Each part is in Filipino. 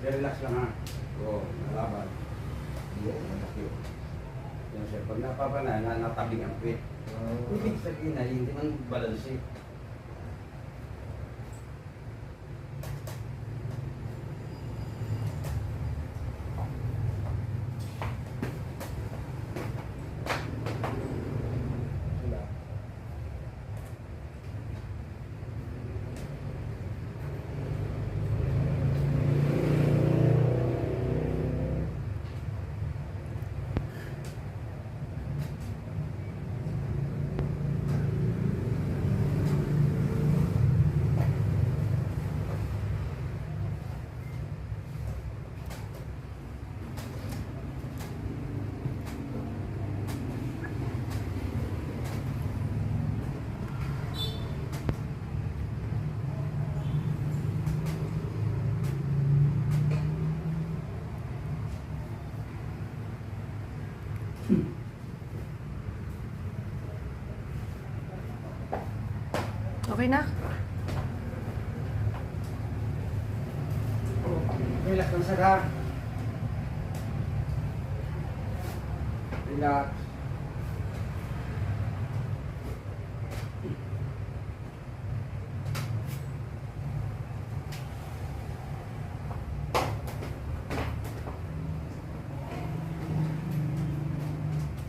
Relax lang ha. Oo, nalaban. Oo, malaki yun. Yan sir, pag napapanay, natabing ang pit. Ibig sabihin na hindi man balansi. Okay na? Relax lang sir ha. Relax.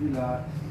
Relax.